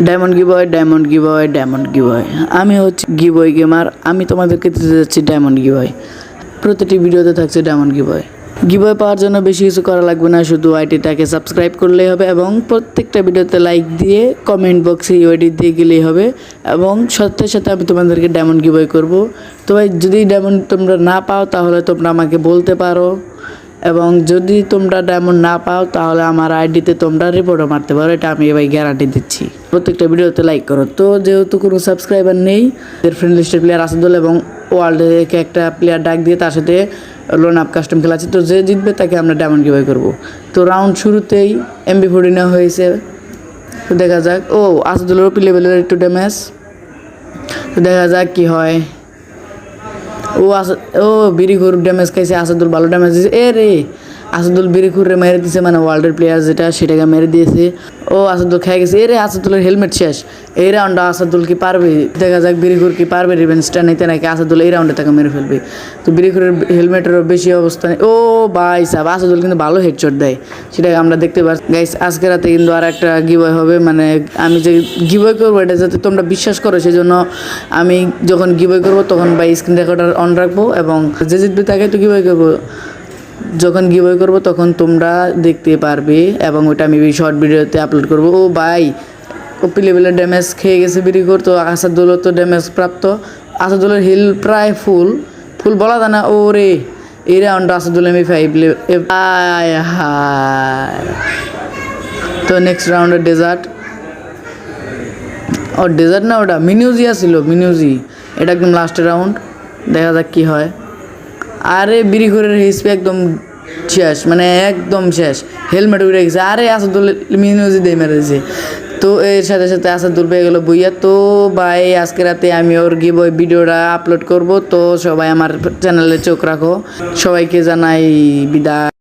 Diamond giveaway, diamond giveaway, diamond giveaway. আমি হচ্ছে giveaway gamer. আমি তোমাদেরকে দিতে যাচ্ছি ডায়মন্ড গিভওয়ে। প্রতিটি ভিডিওতে থাকছে ডায়মন্ড গিভওয়ে। গিভওয়ে পাওয়ার জন্য বেশি কিছু করা লাগবে না, শুধু আইডিটাকে সাবস্ক্রাইব করলেই হবে এবং প্রত্যেকটা ভিডিওতে লাইক দিয়ে কমেন্ট বক্সে ইউআইডি দিয়ে গেলেই হবে এবং সাথে সাথে আমি তোমাদেরকে ডায়মন্ড গিভওয়ে করব। তো ভাই যদি ডায়মন্ড তোমরা না পাও তাহলে তোমরা আমাকে বলতে পারো এবং যদি তোমরা ডায়মন্ড না পাও তাহলে আমার আইডিতে তোমরা রিপোর্টও মারতে পারো, এটা আমি ভাই গ্যারান্টি দিচ্ছি। প্রত্যেকটা ভিডিওতে লাইক করো। তো যেহেতু কোনো সাবস্ক্রাইবার নেই, ফ্রেন্ড লিস্টের প্লেয়ার আসাদুল এবং ওয়ার্ল্ডে একটা প্লেয়ার ডাক দিয়ে তার সাথে লোন আপ কাস্টম খেলা আছে। তো যে জিতবে তাকে আমরা ডায়মন্ড গিভওয়ে করবো। তো রাউন্ড শুরুতেই MP40 নেওয়া হয়েছে। তো দেখা যাক। ও আসাদুলের ওপি লেভেলের একটু ড্যামেজ। তো দেখা যাক কি হয়। ও বিরিখুর ড্যামেজ খাইছে, আসাদুল ভালো ড্যামেজ দিয়েছে। রে আসাদুল বিরিখুরে মেরে দিয়েছে, মানে ওয়ার্ল্ডের প্লেয়ার যেটা সেটাকে মেরে দিয়েছে। ও আসাদুল খেয়ে গেছে। রে আসাদুলের হেলমেট শেষ। এই রাউন্ডে আসাদুল কি পারবে? দেখা যাক বিরিখুর কি পারবে রিভেঞ্জটা নিতে, নাকি আসাদুল এই রাউন্ডে তাকে মেরে ফেলবে। তো বিরিখুরের হেলমেটেরও বেশি অবস্থা নেই। ও ভাই সাহেব, আসাদুল কিন্তু ভালো হেডশট দেয়, সেটা আমরা দেখতে পাচ্ছি। গাইস আজকে রাতে কিন্তু আর একটা গিভওয়ে হবে, মানে আমি যে গিভওয়ে করবো এটা যাতে তোমরা বিশ্বাস করো, সেই জন্য আমি যখন গিভওয়ে করবো তখন ভাই স্ক্রিন রেকর্ডার অন রাখবো এবং যে জিতবে তাকে তো গিভওয়ে করবো। যখন গিভওয়ে করবো তখন তোমরা দেখতে পারবে এবং ওটা আমি শর্ট ভিডিওতে আপলোড করবো। ও ভাই ওপি লেভেলের ড্যামেজ খেয়ে গেছে বিরিখুর। তো আসাদুলও তো ড্যামেজ প্রাপ্ত। আসাদুলের হিল প্রায় ফুল বলা যায় না। ও রে এই রাউন্ড আসাদুল MP5 তো নেক্সট রাউন্ডে ডেজার্ট। ও ডেজার্ট না, ওটা মিনিউজিয়া ছিল, মিনিউজি। এটা একদম লাস্টের রাউন্ড, দেখা যাক কী হয়। আরে বিরিখুরের হিসপে একদম শেষ, মানে একদম শেষ, হেলমেট উড়ে গেছে। আরে আসাদুল মিনিউজি দিয়ে মেরেছে। তো এর সাথে সাথে আসাদুল পেয়ে গেলো বইয়া। তো ভাই আজকে রাতে আমি ওর গিভওয়ে ভিডিওটা আপলোড করব। তো সবাই আমার চ্যানেলে চোখ রাখো। সবাইকে জানাই বিদায়।